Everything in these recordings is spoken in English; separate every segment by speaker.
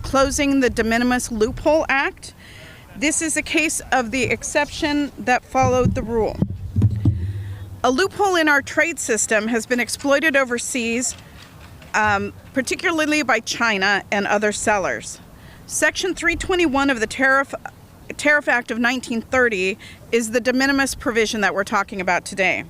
Speaker 1: closing the De Minimis Loophole Act. This is a case of the exception that followed the rule. A loophole in our trade system has been exploited overseas, particularly by China and other sellers. Section 321 of the Tariff Act of 1930 is the de minimis provision that we're talking about today.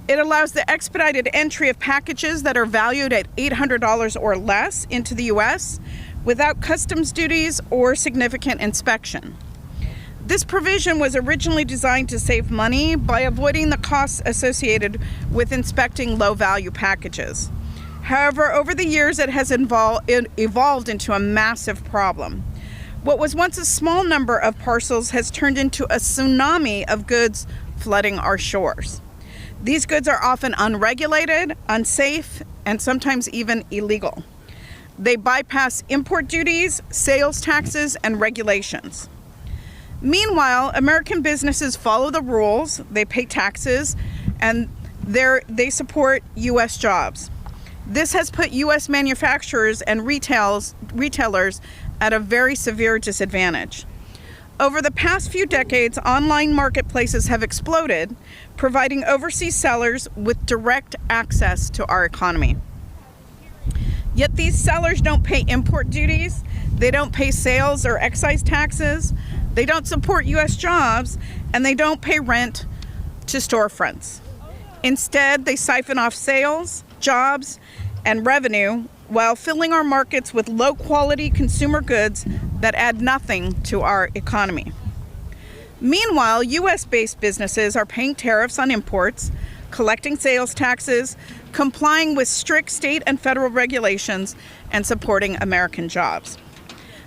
Speaker 1: It allows the expedited entry of packages that are valued at $800 or less into the U.S. without customs duties or significant inspection. This provision was originally designed to save money by avoiding the costs associated with inspecting low-value packages. However, over the years, it has evolved into a massive problem. What was once a small number of parcels has turned into a tsunami of goods flooding our shores. These goods are often unregulated, unsafe, and sometimes even illegal. They bypass import duties, sales taxes, and regulations. Meanwhile, American businesses follow the rules, they pay taxes, and they support U.S. jobs. This has put U.S. manufacturers and retailers at a very severe disadvantage. Over the past few decades, online marketplaces have exploded, providing overseas sellers with direct access to our economy. Yet these sellers don't pay import duties, they don't pay sales or excise taxes, they don't support U.S. jobs, and they don't pay rent to storefronts. Instead, they siphon off sales, jobs, and revenue while filling our markets with low-quality consumer goods that add nothing to our economy. Meanwhile, U.S.-based businesses are paying tariffs on imports, collecting sales taxes, complying with strict state and federal regulations, and supporting American jobs.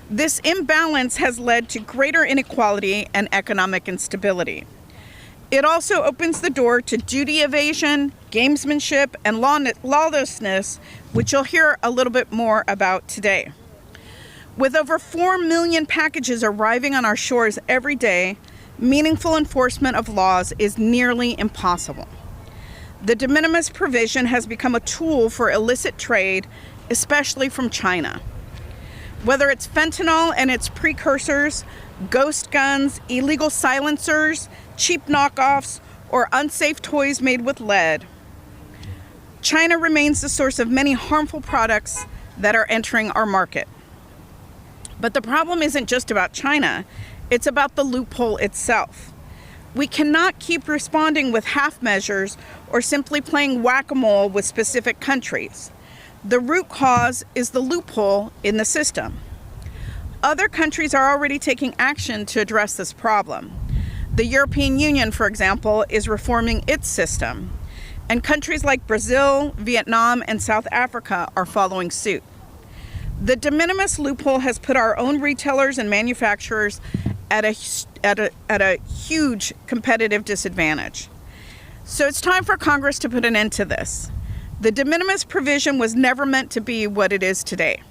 Speaker 1: This imbalance has led to greater inequality and economic instability. It also opens the door to duty evasion, gamesmanship, and lawlessness, which you'll hear a little bit more about today. With over 4 million packages arriving on our shores every day, meaningful enforcement of laws is nearly impossible. The de minimis provision has become a tool for illicit trade, especially from China. Whether it's fentanyl and its precursors, ghost guns, illegal silencers, cheap knockoffs, or unsafe toys made with lead, China remains the source of many harmful products that are entering our market. But the problem isn't just about China, it's about the loophole itself. We cannot keep responding with half measures or simply playing whack-a-mole with specific countries. The root cause is the loophole in the system. Other countries are already taking action to address this problem. The European Union, for example, is reforming its system, and countries like Brazil, Vietnam, and South Africa are following suit. The de minimis loophole has put our own retailers and manufacturers at a huge competitive disadvantage. So it's time for Congress to put an end to this. The de minimis provision was never meant to be what it is today.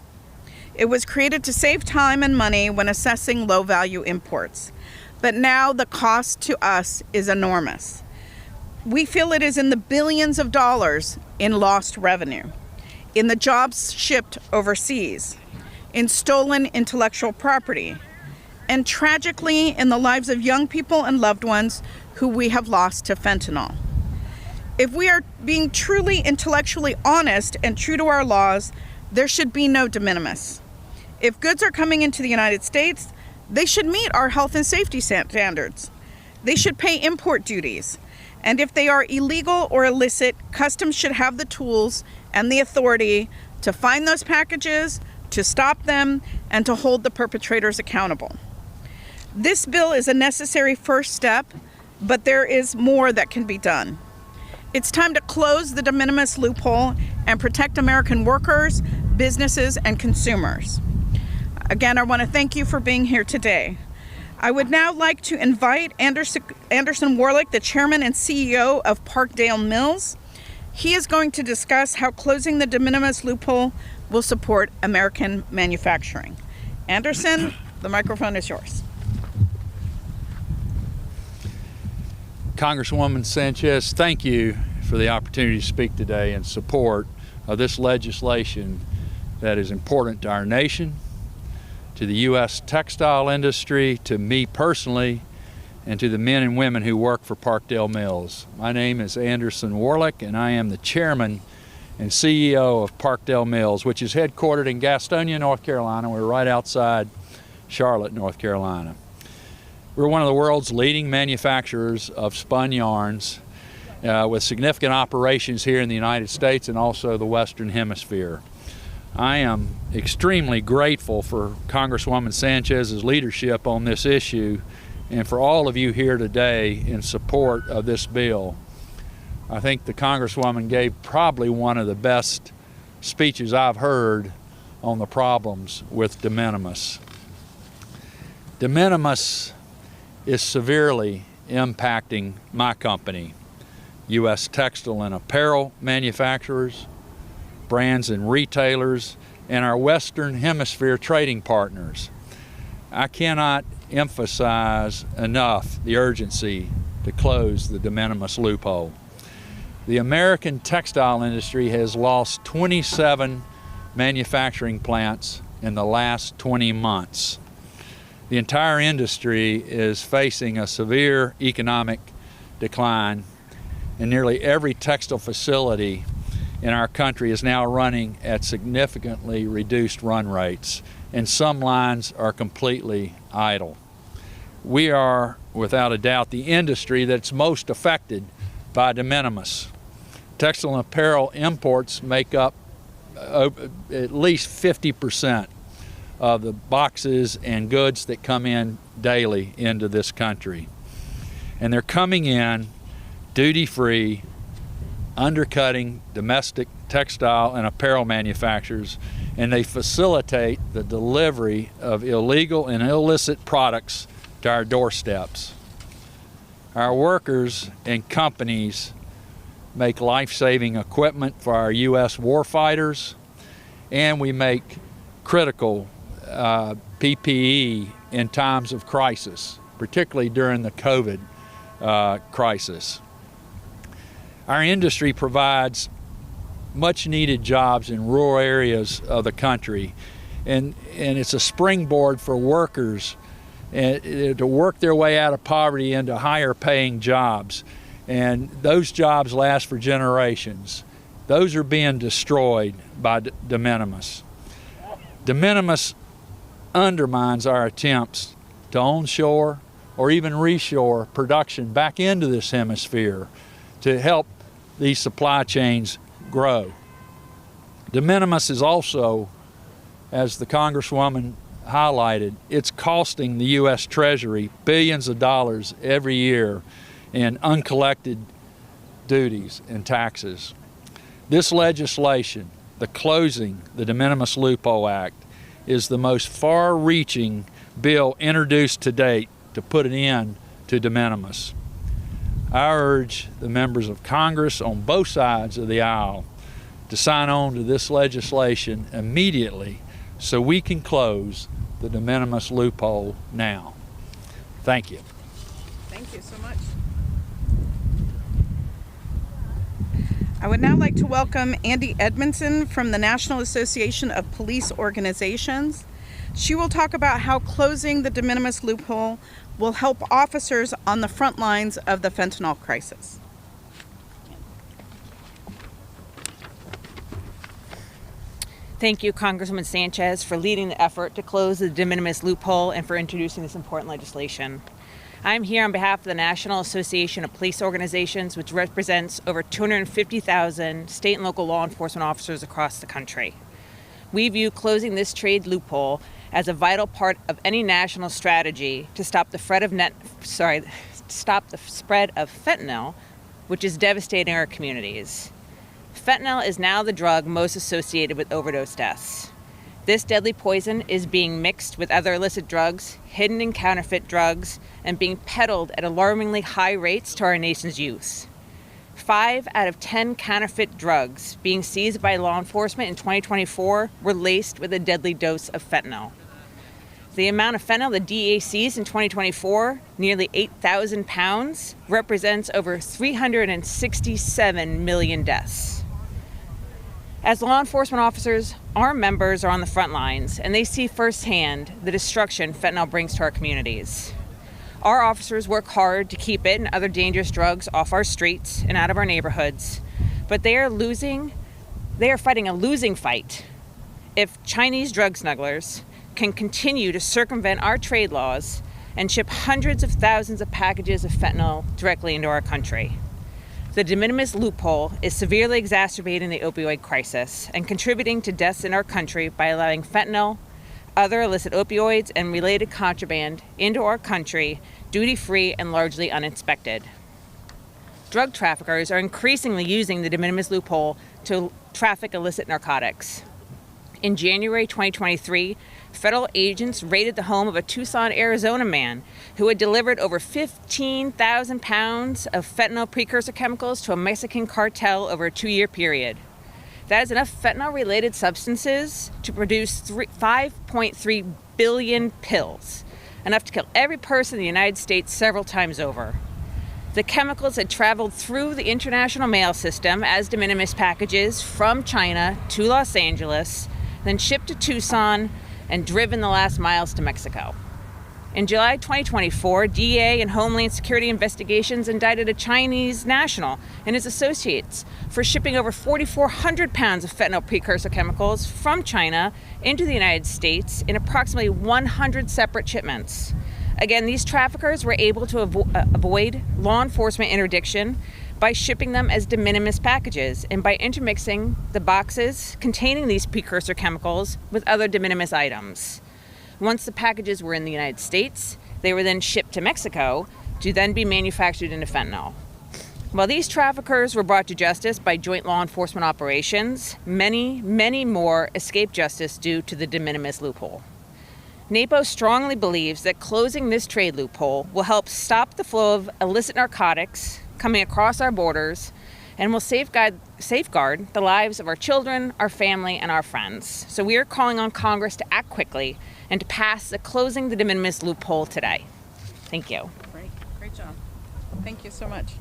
Speaker 1: It was created to save time and money when assessing low-value imports. But now the cost to us is enormous. We feel it is in the billions of dollars in lost revenue, in the jobs shipped overseas, in stolen intellectual property, and tragically in the lives of young people and loved ones who we have lost to fentanyl. If we are being truly intellectually honest and true to our laws, there should be no de minimis. If goods are coming into the United States, they should meet our health and safety standards. They should pay import duties. And if they are illegal or illicit, customs should have the tools and the authority to find those packages, to stop them, and to hold the perpetrators accountable. This bill is a necessary first step, but there is more that can be done. It's time to close the de minimis loophole and protect American workers, businesses, and consumers. Again, I want to thank you for being here today. I would now like to invite Anderson Warlick, the chairman and CEO of Parkdale Mills. He is going to discuss how closing the de minimis loophole will support American manufacturing. Anderson, the microphone is yours.
Speaker 2: Congresswoman Sanchez, thank you for the opportunity to speak today in support of this legislation that is important to our nation, to the U.S. textile industry, to me personally, and to the men and women who work for Parkdale Mills. My name is Anderson Warlick, and I am the chairman and CEO of Parkdale Mills, which is headquartered in Gastonia, North Carolina. We're right outside Charlotte, North Carolina. We're one of the world's leading manufacturers of spun yarns with significant operations here in the United States and also the Western Hemisphere. I am extremely grateful for Congresswoman Sanchez's leadership on this issue and for all of you here today in support of this bill. I think the Congresswoman gave probably one of the best speeches I've heard on the problems with de minimis. De minimis is severely impacting my company, U.S. textile and apparel manufacturers, brands and retailers, and our Western Hemisphere trading partners. I cannot emphasize enough the urgency to close the de minimis loophole. The American textile industry has lost 27 manufacturing plants in the last 20 months. The entire industry is facing a severe economic decline, and nearly every textile facility in our country is now running at significantly reduced run rates, and some lines are completely idle. We are, without a doubt, the industry that's most affected by de minimis. Textile and apparel imports make up at least 50% of the boxes and goods that come in daily into this country. And they're coming in duty-free, undercutting domestic textile and apparel manufacturers, and they facilitate the delivery of illegal and illicit products to our doorsteps. Our workers and companies make life-saving equipment for our U.S. warfighters, and we make critical PPE in times of crisis, particularly during the COVID crisis. Our industry provides much-needed jobs in rural areas of the country, and it's a springboard for workers to work their way out of poverty into higher-paying jobs. And those jobs last for generations. Those are being destroyed by de minimis. De minimis undermines our attempts to onshore or even reshore production back into this hemisphere to help these supply chains grow. De minimis is also, as the Congresswoman highlighted, it's costing the U.S. Treasury billions of dollars every year in uncollected duties and taxes. This legislation, the closing the De Minimis Loophole Act, is the most far-reaching bill introduced to date to put an end to de minimis. I urge the members of Congress on both sides of the aisle to sign on to this legislation immediately so we can close the de minimis loophole now. Thank you.
Speaker 1: Thank you so much. I would now like to welcome Andy Edmondson from the National Association of Police Organizations. She will talk about how closing the de minimis loophole will help officers on the front lines of the fentanyl crisis.
Speaker 3: Thank you, Congresswoman Sanchez, for leading the effort to close the de minimis loophole and for introducing this important legislation. I'm here on behalf of the National Association of Police Organizations, which represents over 250,000 state and local law enforcement officers across the country. We view closing this trade loophole as a vital part of any national strategy to stop the spread of fentanyl, which is devastating our communities. Fentanyl is now the drug most associated with overdose deaths. This deadly poison is being mixed with other illicit drugs, hidden in counterfeit drugs, and being peddled at alarmingly high rates to our nation's youth. 5 out of 10 counterfeit drugs being seized by law enforcement in 2024 were laced with a deadly dose of fentanyl. The amount of fentanyl the DEA seized in 2024, nearly 8,000 pounds, represents over 367 million deaths. As law enforcement officers, our members are on the front lines and they see firsthand the destruction fentanyl brings to our communities. Our officers work hard to keep it and other dangerous drugs off our streets and out of our neighborhoods, but they are fighting a losing fight if Chinese drug smugglers can continue to circumvent our trade laws and ship hundreds of thousands of packages of fentanyl directly into our country. The de minimis loophole is severely exacerbating the opioid crisis and contributing to deaths in our country by allowing fentanyl, other illicit opioids, and related contraband into our country duty-free and largely uninspected. Drug traffickers are increasingly using the de minimis loophole to traffic illicit narcotics. In January 2023, federal agents raided the home of a Tucson, Arizona man who had delivered over 15,000 pounds of fentanyl precursor chemicals to a Mexican cartel over a 2-year period. That is enough fentanyl-related substances to produce 5.3 billion pills, enough to kill every person in the United States several times over. The chemicals had traveled through the international mail system as de minimis packages from China to Los Angeles, then shipped to Tucson and driven the last miles to Mexico. In July 2024, DEA and Homeland Security investigations indicted a Chinese national and his associates for shipping over 4,400 pounds of fentanyl precursor chemicals from China into the United States in approximately 100 separate shipments. Again, these traffickers were able to avoid law enforcement interdiction by shipping them as de minimis packages and by intermixing the boxes containing these precursor chemicals with other de minimis items. Once the packages were in the United States, they were then shipped to Mexico to then be manufactured into fentanyl. While these traffickers were brought to justice by joint law enforcement operations, many, many more escaped justice due to the de minimis loophole. NAPO strongly believes that closing this trade loophole will help stop the flow of illicit narcotics coming across our borders and will safeguard the lives of our children, our family, and our friends. So we are calling on Congress to act quickly and to pass the closing the de minimis loophole today. Thank you.
Speaker 1: Great job. Thank you so much.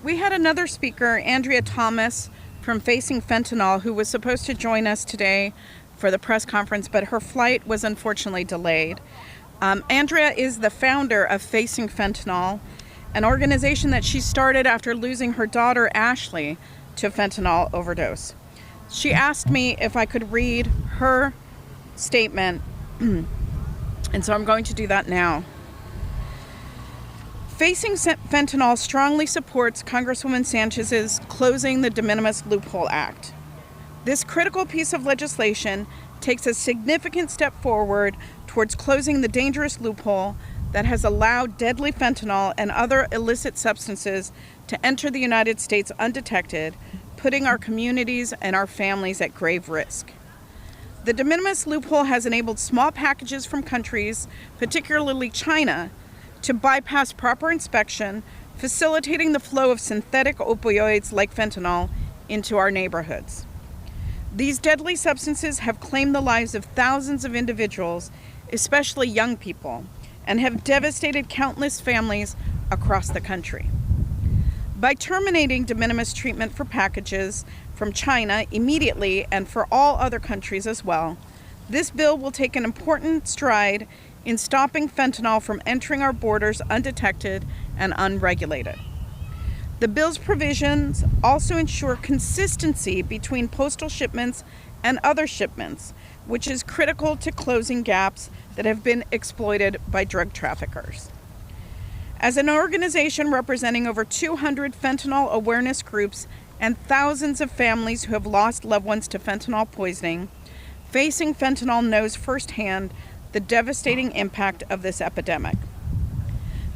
Speaker 1: We had another speaker, Andrea Thomas from Facing Fentanyl, who was supposed to join us today for the press conference, but her flight was unfortunately delayed. Andrea is the founder of Facing Fentanyl, an organization that she started after losing her daughter Ashley to fentanyl overdose. She asked me if I could read her statement, and so I'm going to do that now. Facing Fentanyl strongly supports Congresswoman Sanchez's Closing the De Minimis Loophole Act. This critical piece of legislation takes a significant step forward towards closing the dangerous loophole that has allowed deadly fentanyl and other illicit substances to enter the United States undetected, putting our communities and our families at grave risk. The de minimis loophole has enabled small packages from countries, particularly China, to bypass proper inspection, facilitating the flow of synthetic opioids like fentanyl into our neighborhoods. These deadly substances have claimed the lives of thousands of individuals, especially young people, and have devastated countless families across the country. By terminating de minimis treatment for packages from China immediately and for all other countries as well, this bill will take an important stride in stopping fentanyl from entering our borders undetected and unregulated. The bill's provisions also ensure consistency between postal shipments and other shipments, which is critical to closing gaps that have been exploited by drug traffickers. As an organization representing over 200 fentanyl awareness groups and thousands of families who have lost loved ones to fentanyl poisoning, Facing Fentanyl knows firsthand the devastating impact of this epidemic.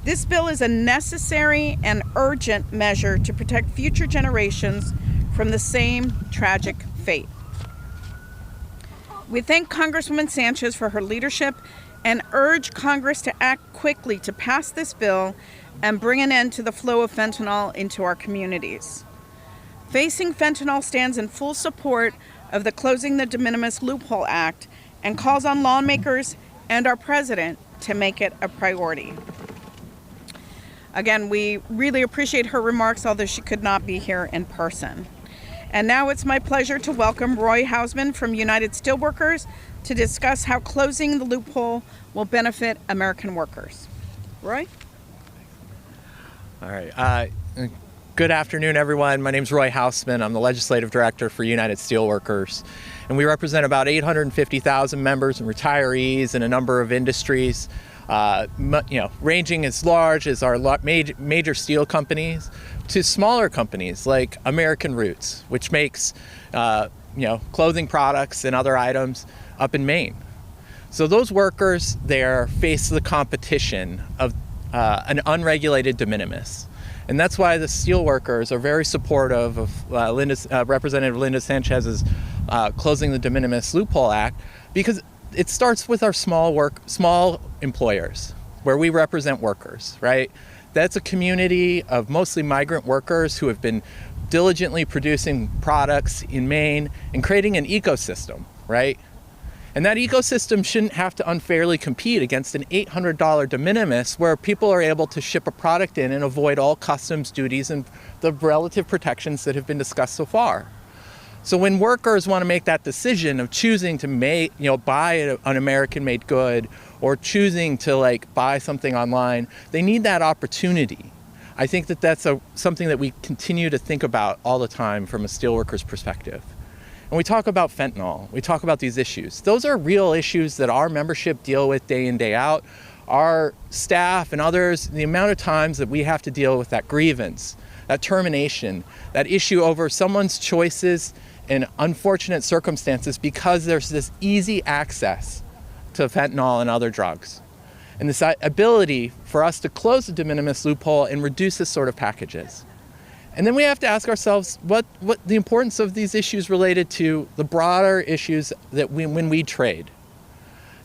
Speaker 1: This bill is a necessary and urgent measure to protect future generations from the same tragic fate. We thank Congresswoman Sanchez for her leadership and urge Congress to act quickly to pass this bill and bring an end to the flow of fentanyl into our communities. Facing Fentanyl stands in full support of the Closing the De Minimis Loophole Act and calls on lawmakers and our president to make it a priority. Again, we really appreciate her remarks, although she could not be here in person. And now it's my pleasure to welcome Roy Hausman from United Steelworkers to discuss how closing the loophole will benefit American workers. Roy?
Speaker 4: All right. Good afternoon, everyone. My name is Roy Hausman. I'm the Legislative Director for United Steelworkers. And we represent about 850,000 members and retirees in a number of industries, ranging as large as our major steel companies to smaller companies like American Roots, which makes clothing products and other items up in Maine. So those workers there face the competition of an unregulated de minimis. And that's why the steelworkers are very supportive of Representative Linda Sanchez's closing the de minimis loophole act, because it starts with our small employers, where we represent workers, right? That's a community of mostly migrant workers who have been diligently producing products in Maine and creating an ecosystem, right? And that ecosystem shouldn't have to unfairly compete against an $800 de minimis where people are able to ship a product in and avoid all customs duties and the relative protections that have been discussed so far. So when workers want to make that decision of choosing to buy an American-made good or choosing to buy something online, they need that opportunity. I think that that's something that we continue to think about all the time from a steelworker's perspective. And we talk about fentanyl, we talk about these issues. Those are real issues that our membership deal with day in, day out. Our staff and others, the amount of times that we have to deal with that grievance, that termination, that issue over someone's choices in unfortunate circumstances because there's this easy access to fentanyl and other drugs. And this ability for us to close the de minimis loophole and reduce this sort of packages. And then we have to ask ourselves what the importance of these issues related to the broader issues that when we trade.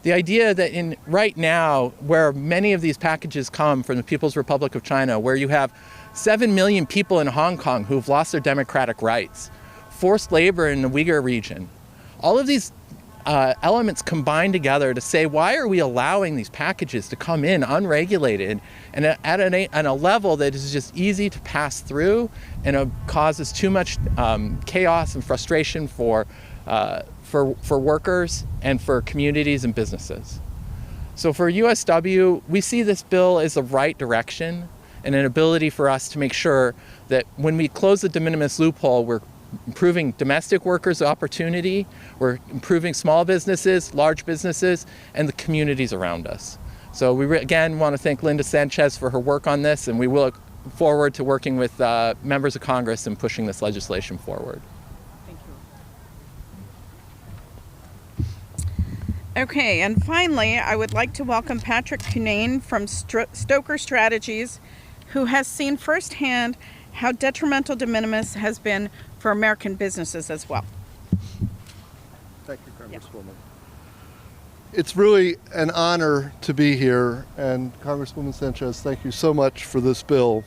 Speaker 4: The idea that right now, where many of these packages come from the People's Republic of China, where you have 7 million people in Hong Kong who've lost their democratic rights, forced labor in the Uyghur region, all of these elements combine together to say, why are we allowing these packages to come in unregulated and at a level that is just easy to pass through and causes too much chaos and frustration for workers and for communities and businesses. So for USW, we see this bill as the right direction and an ability for us to make sure that when we close the de minimis loophole, we're improving domestic workers' opportunity, we're improving small businesses, large businesses, and the communities around us. So we again want to thank Linda Sanchez for her work on this, and we will look forward to working with members of Congress and pushing this legislation forward.
Speaker 1: Thank you. Okay, and finally, I would like to welcome Patrick Cunane from Stoker Strategies, who has seen firsthand how detrimental de minimis has been for American businesses as well.
Speaker 5: Thank you, Congresswoman. It's really an honor to be here, and Congresswoman Sanchez, thank you so much for this bill.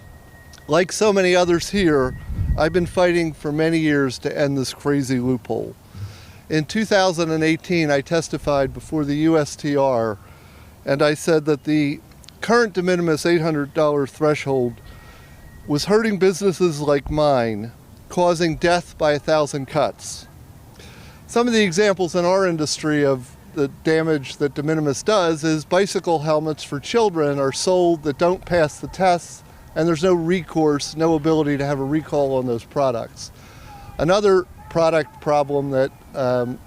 Speaker 5: Like so many others here, I've been fighting for many years to end this crazy loophole. In 2018, I testified before the USTR, and I said that the current de minimis $800 threshold was hurting businesses like mine, causing death by 1,000 cuts. Some of the examples in our industry of the damage that de minimis does is bicycle helmets for children are sold that don't pass the tests, and there's no recourse, no ability to have a recall on those products. Another product problem that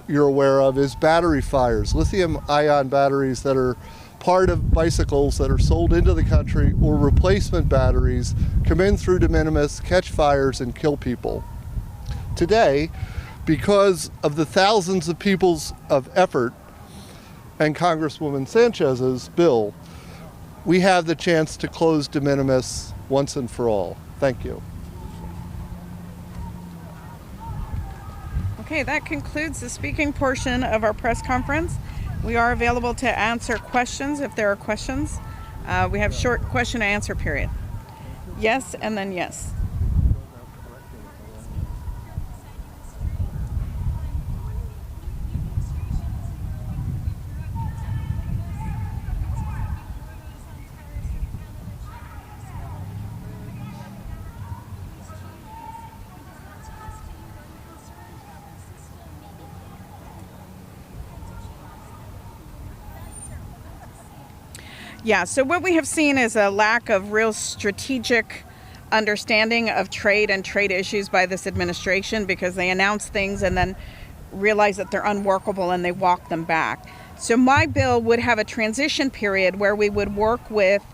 Speaker 5: you're aware of is battery fires, lithium-ion batteries that are part of bicycles that are sold into the country, or replacement batteries come in through de minimis, catch fires, and kill people. Today, because of the thousands of people's of effort and Congresswoman Sanchez's bill, we have the chance to close de minimis once and for all. Thank you.
Speaker 1: Okay, that concludes the speaking portion of our press conference. We are available to answer questions if there are questions. We have short question and answer period. Yes, and then yes. Yeah, so what we have seen is a lack of real strategic understanding of trade and trade issues by this administration, because they announce things and then realize that they're unworkable and they walk them back. So my bill would have a transition period where we would work with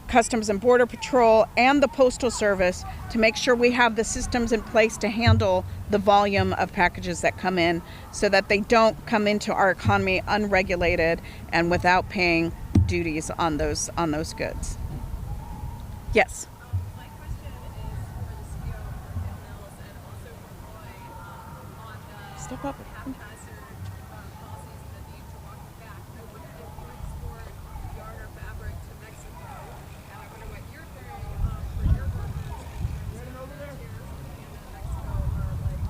Speaker 1: Customs and Border Patrol and the Postal Service to make sure we have the systems in place to handle the volume of packages that come in, so that they don't come into our economy unregulated and without paying duties on those goods. Yes.
Speaker 6: My question is for the CEO for Dale Mills and also for Roy on the
Speaker 1: Step up.
Speaker 6: haphazard policies and the need to walk them back. I wonder if you export yarn or fabric to Mexico, and I wonder what you're hearing for your workers in terms of the tariffs between Canada and Mexico. Are like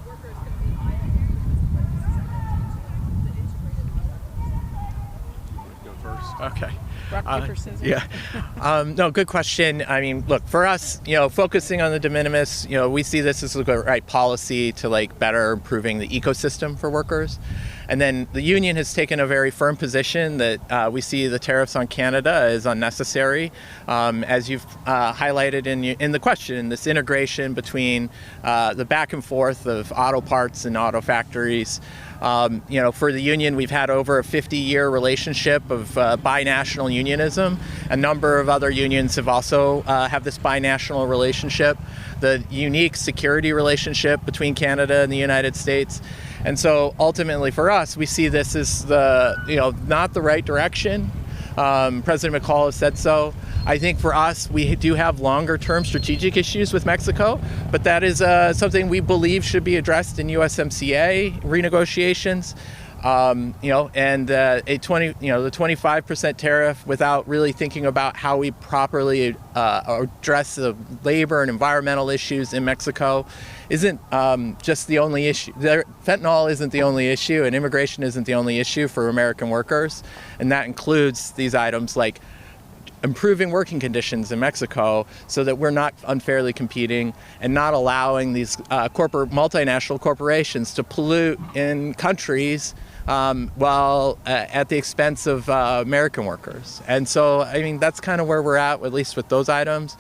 Speaker 6: workers going to be idle because of what this is the integrated model?
Speaker 4: Go first. Okay.
Speaker 1: Rock, paper, scissors.
Speaker 4: Yeah. No, good question. I mean, look, for us, focusing on the de minimis, we see this as the right policy to better improving the ecosystem for workers. And then the union has taken a very firm position that we see the tariffs on Canada as unnecessary. As you've highlighted in the question, this integration between the back and forth of auto parts and auto factories. For the union, we've had over a 50-year relationship of binational unionism. A number of other unions have also have this binational relationship, the unique security relationship between Canada and the United States. And so ultimately for us, we see this as not the right direction. President McCall has said so. I think for us, we do have longer-term strategic issues with Mexico, but that is something we believe should be addressed in USMCA renegotiations. The 25% tariff without really thinking about how we properly address the labor and environmental issues in Mexico isn't just the only issue. Fentanyl isn't the only issue, and immigration isn't the only issue for American workers, and that includes these items like improving working conditions in Mexico so that we're not unfairly competing and not allowing these multinational corporations to pollute in countries while at the expense of American workers. And so, I mean, that's kind of where we're at least with those items.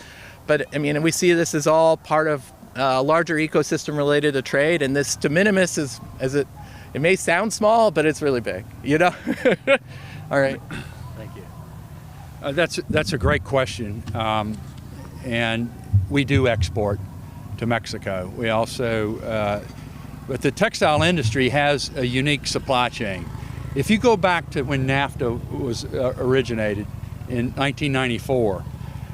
Speaker 4: But, I mean, we see this as all part of a larger ecosystem related to trade, and this de minimis it may sound small, but it's really big, All right.
Speaker 2: Thank you. That's a great question, and we do export to Mexico. We also, but the textile industry has a unique supply chain. If you go back to when NAFTA was originated in 1994,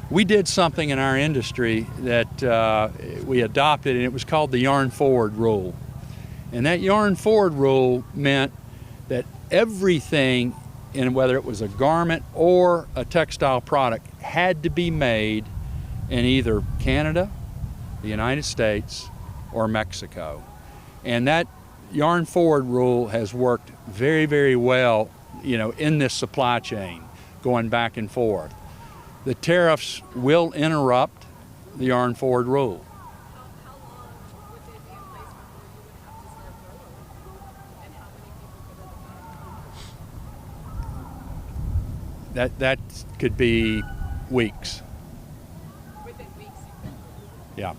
Speaker 2: we did something in our industry that we adopted, and it was called the yarn forward rule. And that yarn forward rule meant that everything, and whether it was a garment or a textile product, had to be made in either Canada, the United States, or Mexico. And that yarn forward rule has worked very, very well, in this supply chain, going back and forth. The tariffs will interrupt the yarn forward rule.
Speaker 6: How long would they be in place before you would have to start furloughing? And how many people could it affect?
Speaker 2: That could be weeks.
Speaker 6: Within weeks, you think?
Speaker 2: Yeah,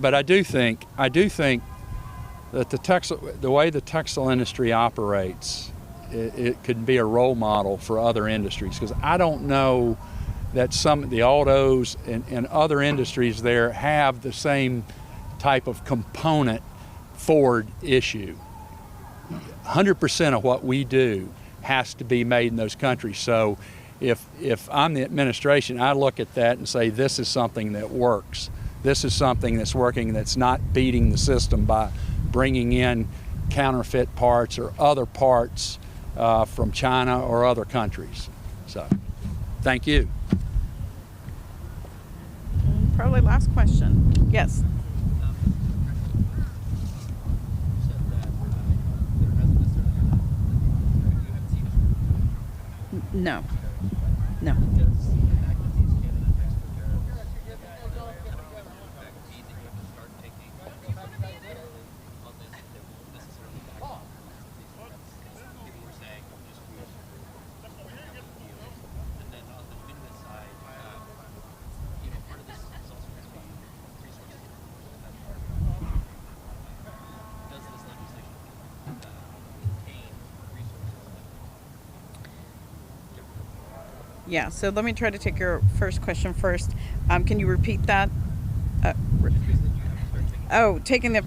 Speaker 2: but I do think that the way the textile industry operates, it could be a role model for other industries, because I don't know that the autos and other industries there have the same type of component forward issue. 100% of what we do has to be made in those countries. So if I'm the administration, I look at that and say, this is something that works. This is something that's working, that's not beating the system by bringing in counterfeit parts or other parts from China or other countries. So, thank you.
Speaker 1: Probably last question. Yes. No. No. Yeah, so let me try to take your first question first. Can you repeat that? Taking the...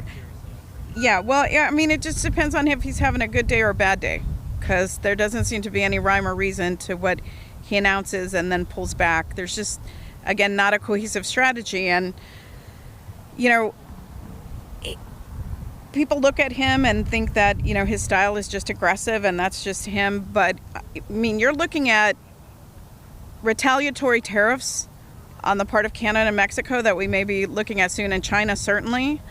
Speaker 1: Yeah, well, yeah, I mean, it just depends on if he's having a good day or a bad day, because there doesn't seem to be any rhyme or reason to what he announces and then pulls back. There's just, again, not a cohesive strategy. And, you know, people look at him and think that, you know, his style is just aggressive and that's just him. But, I mean, you're looking at retaliatory tariffs on the part of Canada and Mexico that we may be looking at soon, and China certainly.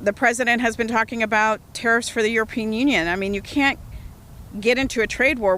Speaker 1: The president has been talking about tariffs for the European Union. I mean, you can't get into a trade war